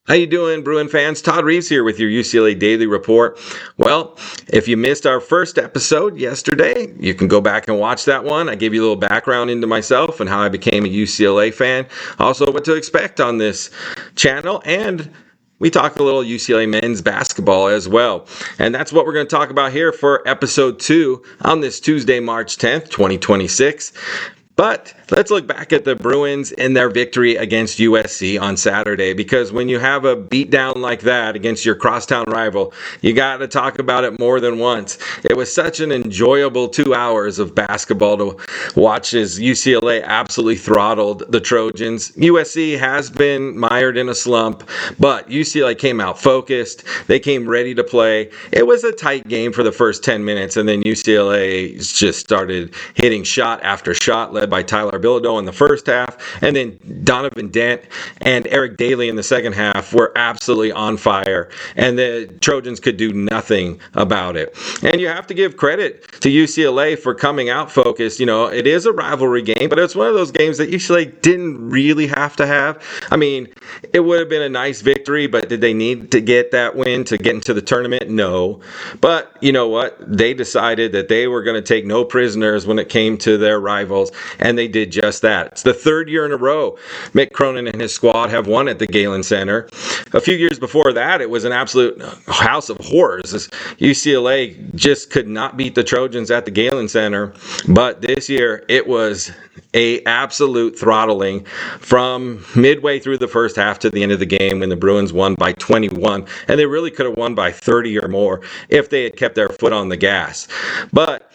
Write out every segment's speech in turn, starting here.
How you doing, Bruin fans? Todd Reeves here with your UCLA Daily Report. Well, if you missed our first episode yesterday, you can go back and watch that one. I gave you a little background into myself and how I became a UCLA fan. Also, what to expect on this channel, and we talk a little UCLA men's basketball as well. And that's what we're going to talk about here for episode 2 on this Tuesday, March 10th, 2026. But let's look back at the Bruins and their victory against USC on Saturday, because when you have a beatdown like that against your crosstown rival, you got to talk about it more than once. It was such an enjoyable 2 hours of basketball to watch as UCLA absolutely throttled the Trojans. USC has been mired in a slump, but UCLA came out focused. They came ready to play. It was a tight game for the first 10 minutes, and then UCLA just started hitting shot after shot, led by Tyler Bilodeau in the first half, and then Donovan Dent and Eric Daly in the second half were absolutely on fire, and the Trojans could do nothing about it. And you have to give credit to UCLA for coming out focused. You know, it is a rivalry game, but it's one of those games that UCLA didn't really have to have. I mean, it would have been a nice victory, but did they need to get that win to get into the tournament? No. But you know what? They decided that they were going to take no prisoners when it came to their rivals, and they did just that. It's the third year in a row Mick Cronin and his squad have won at the Galen Center. A few years before that, it was an absolute house of horrors. UCLA just could not beat the Trojans at the Galen Center, but this year it was a absolute throttling from midway through the first half to the end of the game, when the Bruins won by 21, and they really could have won by 30 or more if they had kept their foot on the gas. But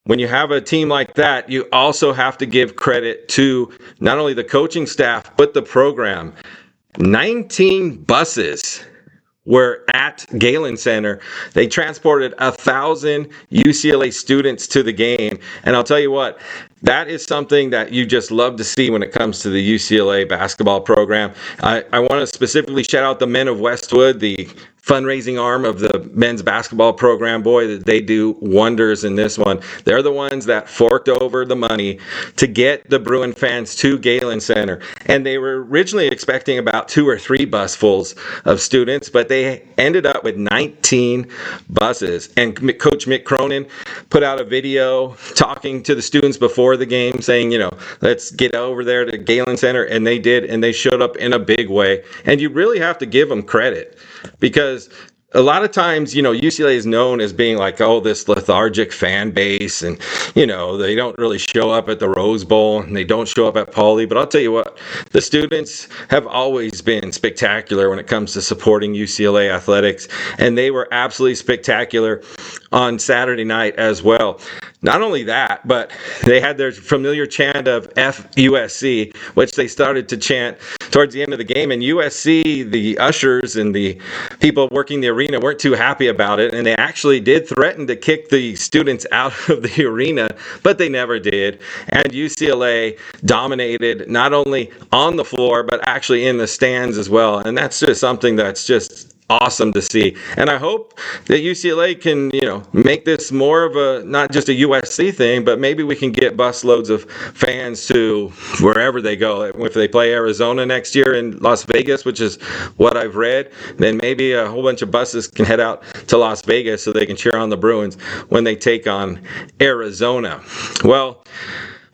when you have a team like that, you also have to give credit to not only the coaching staff, but the program. 19 buses were at Galen Center. They transported 1,000 UCLA students to the game. And I'll tell you what, that is something that you just love to see when it comes to the UCLA basketball program. I want to specifically shout out the men of Westwood, the fundraising arm of the men's basketball program. Boy, that they do wonders in this one. They're the ones that forked over the money to get the Bruin fans to Galen Center. And they were originally expecting about 2 or 3 busfuls of students, but they ended up with 19 buses. And Coach Mick Cronin put out a video talking to the students before the game, saying, you know, let's get over there to Galen Center. And they did, and they showed up in a big way. And you really have to give them credit, because a lot of times, you know, UCLA is known as being like, oh, this lethargic fan base, and, you know, they don't really show up at the Rose Bowl, and they don't show up at Pauley. But I'll tell you what, the students have always been spectacular when it comes to supporting UCLA athletics, and they were absolutely spectacular on Saturday night as well. Not only that, but they had their familiar chant of FUSC, which they started to chant towards the end of the game. And USC, the ushers and the people working the arena, weren't too happy about it. And they actually did threaten to kick the students out of the arena, but they never did. And UCLA dominated not only on the floor, but actually in the stands as well. And that's just something that's just awesome to see. And I hope that UCLA can, you know, make this more of a, not just a USC thing, but maybe we can get busloads of fans to wherever they go. If they play Arizona next year in Las Vegas, which is what I've read, then maybe a whole bunch of buses can head out to Las Vegas so they can cheer on the Bruins when they take on Arizona. Well,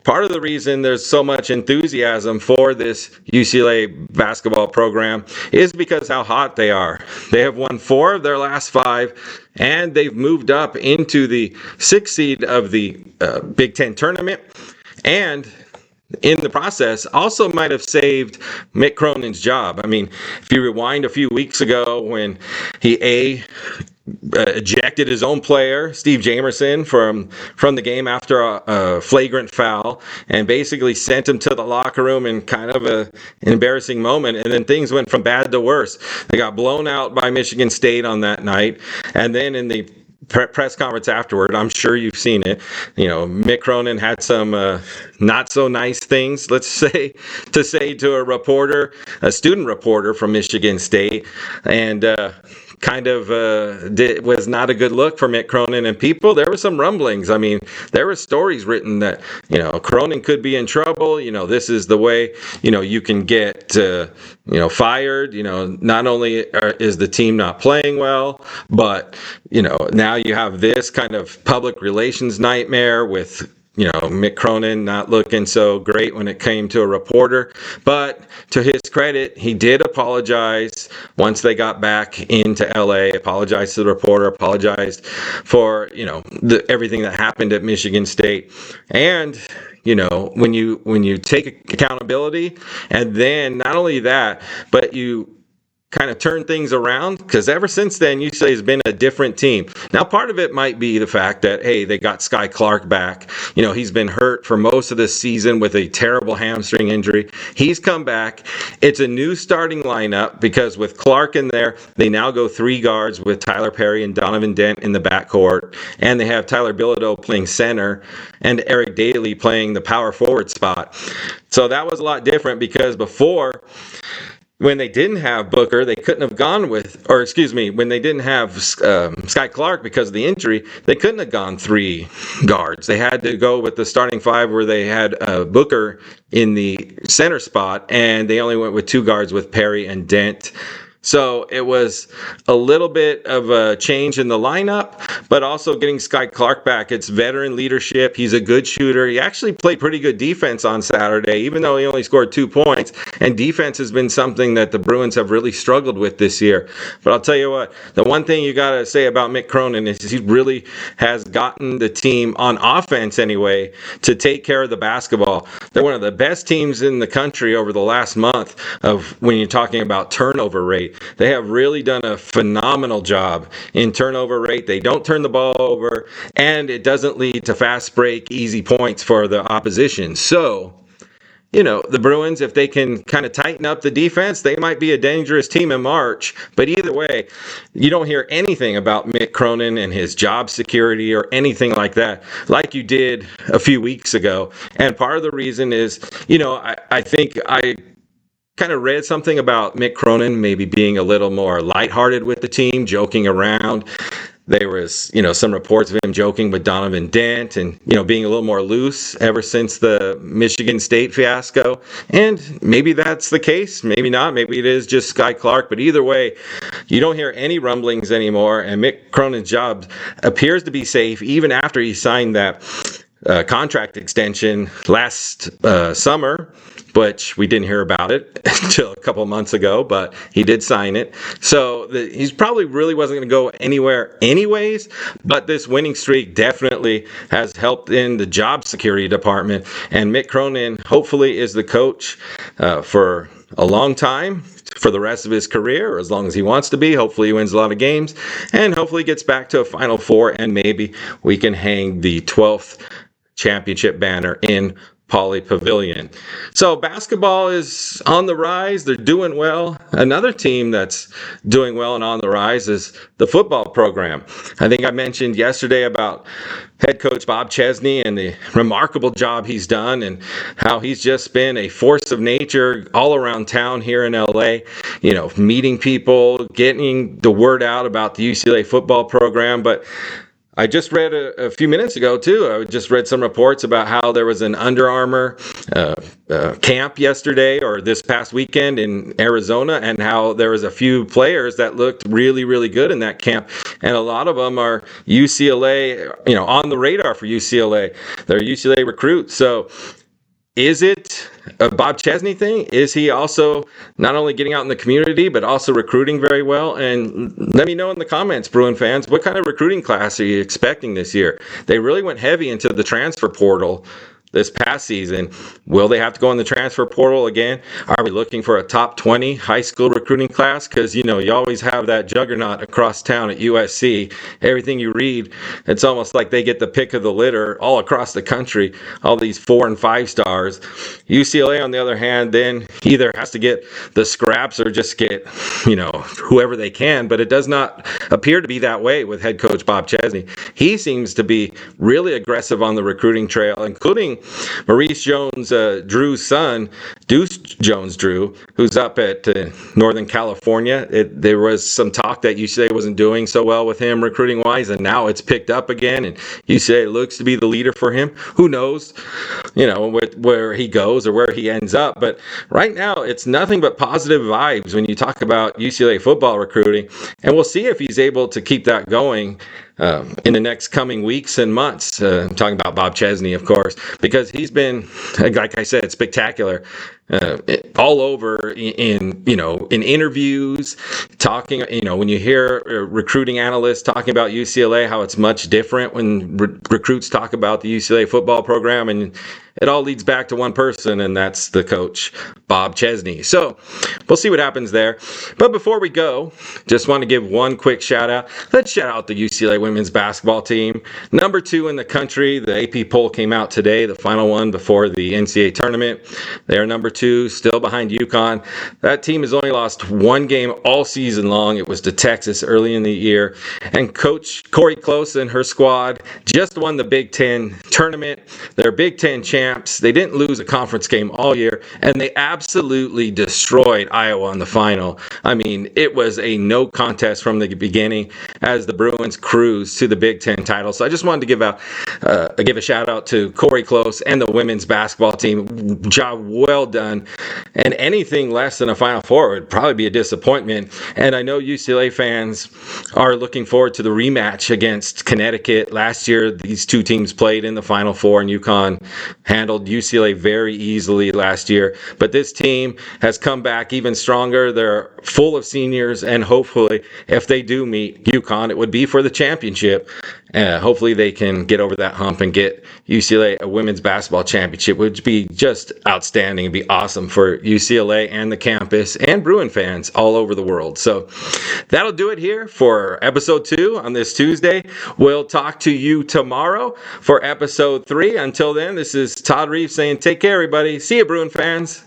part of the reason there's so much enthusiasm for this UCLA basketball program is because how hot they are. They have won 4 of their last 5, and they've moved up into the 6th seed of the Big Ten tournament. And in the process, also might have saved Mick Cronin's job. I mean, if you rewind a few weeks ago when he ejected his own player, Steve Jamerson, from the game after a flagrant foul, and basically sent him to the locker room in kind of an embarrassing moment. And then things went from bad to worse. They got blown out by Michigan State on that night. And then in the press conference afterward, I'm sure you've seen it, you know, Mick Cronin had some not so nice things, let's say, to say to a student reporter from Michigan State. And kind of was not a good look for Mick Cronin and people. There were some rumblings. I mean, there were stories written that, Cronin could be in trouble. This is the way, you can get, fired. Not only is the team not playing well, but, now you have this kind of public relations nightmare with, Mick Cronin not looking so great when it came to a reporter. But to his credit, he did apologize once they got back into LA, apologized to the reporter, apologized for, everything that happened at Michigan State. And, when you take accountability, and then not only that, but you kind of turn things around, because ever since then, UCLA has been a different team. Now, part of it might be the fact that, hey, they got Sky Clark back. He's been hurt for most of this season with a terrible hamstring injury. He's come back. It's a new starting lineup, because with Clark in there, they now go 3 guards with Tyler Perry and Donovan Dent in the backcourt, and they have Tyler Bilodeau playing center and Eric Daly playing the power forward spot. So that was a lot different, because before, when they didn't have Booker, they couldn't have gone with, when they didn't have Sky Clark because of the injury, they couldn't have gone 3 guards. They had to go with the starting 5, where they had Booker in the center spot, and they only went with 2 guards with Perry and Dent. So it was a little bit of a change in the lineup, but also getting Sky Clark back. It's veteran leadership. He's a good shooter. He actually played pretty good defense on Saturday, even though he only scored 2 points. And defense has been something that the Bruins have really struggled with this year. But I'll tell you what, the one thing you got to say about Mick Cronin is he really has gotten the team, on offense anyway, to take care of the basketball. They're one of the best teams in the country over the last month of when you're talking about turnover rate. They have really done a phenomenal job in turnover rate. They don't turn the ball over, and it doesn't lead to fast break, easy points for the opposition. So, the Bruins, if they can kind of tighten up the defense, they might be a dangerous team in March. But either way, you don't hear anything about Mick Cronin and his job security or anything like that, like you did a few weeks ago. And part of the reason is, I think I kind of read something about Mick Cronin maybe being a little more lighthearted with the team, joking around. There was, some reports of him joking with Donovan Dent and, being a little more loose ever since the Michigan State fiasco. And maybe that's the case. Maybe not. Maybe it is just Sky Clark. But either way, you don't hear any rumblings anymore. And Mick Cronin's job appears to be safe even after he signed that contract extension last summer, which we didn't hear about it until a couple months ago, but he did sign it. So he's probably really wasn't going to go anywhere anyways, but this winning streak definitely has helped in the job security department. And Mick Cronin hopefully is the coach for a long time, for the rest of his career, or as long as he wants to be. Hopefully he wins a lot of games, and hopefully gets back to a Final Four, and maybe we can hang the 12th championship banner in Pauley Pavilion. So basketball is on the rise. They're doing well. Another team that's doing well and on the rise is the football program. I think I mentioned yesterday about head coach Bob Chesney and the remarkable job he's done, and how he's just been a force of nature all around town here in LA, meeting people, getting the word out about the UCLA football program. But I just read a few minutes ago, too. I just read some reports about how there was an Under Armour camp yesterday or this past weekend in Arizona, and how there was a few players that looked really, really good in that camp. And a lot of them are UCLA, on the radar for UCLA. They're UCLA recruits. So is it a Bob Chesney thing? Is he also not only getting out in the community, but also recruiting very well? And let me know in the comments, Bruin fans, what kind of recruiting class are you expecting this year? They really went heavy into the transfer portal this past season. Will they have to go in the transfer portal again? Are we looking for a top 20 high school recruiting class? Because, you always have that juggernaut across town at USC. Everything you read, it's almost like they get the pick of the litter all across the country, all these 4 and 5 stars. UCLA, on the other hand, then either has to get the scraps or just get, whoever they can. But it does not appear to be that way with head coach Bob Chesney. He seems to be really aggressive on the recruiting trail, including Maurice Jones, Drew's son, Deuce Jones Drew, who's up at Northern California. There was some talk that UCLA wasn't doing so well with him recruiting-wise, and now it's picked up again, and UCLA looks to be the leader for him. Who knows, where he goes or where he ends up. But right now, it's nothing but positive vibes when you talk about UCLA football recruiting, and we'll see if he's able to keep that going in the next coming weeks and months. I'm talking about Bob Chesney, of course, because he's been, like I said, spectacular. All over in interviews, talking, when you hear recruiting analysts talking about UCLA, how it's much different when recruits talk about the UCLA football program, and it all leads back to one person, and that's the coach, Bob Chesney. So we'll see what happens there. But before we go, just want to give one quick shout out. Let's shout out the UCLA women's basketball team. Number 2 in the country. The AP poll came out today, the final one before the NCAA tournament. They are number 2, still behind UConn. That team has only lost one game all season long. It was to Texas early in the year. And Coach Corey Close and her squad just won the Big Ten tournament. They're Big Ten champs. They didn't lose a conference game all year, and they absolutely destroyed Iowa in the final. I mean, it was a no contest from the beginning as the Bruins cruised to the Big Ten title. So I just wanted to give a shout out to Corey Close and the women's basketball team. Job well done. And anything less than a Final Four would probably be a disappointment. And I know UCLA fans are looking forward to the rematch against Connecticut. Last year, these two teams played in the Final Four, and UConn handled UCLA very easily last year. But this team has come back even stronger. They're full of seniors, and hopefully, if they do meet UConn, it would be for the championship. Hopefully they can get over that hump and get UCLA a women's basketball championship, which would be just outstanding. It'd be awesome for UCLA and the campus and Bruin fans all over the world. So that'll do it here for episode 2 on this Tuesday. We'll talk to you tomorrow for episode 3. Until then, this is Todd Reeves saying take care, everybody. See you, Bruin fans.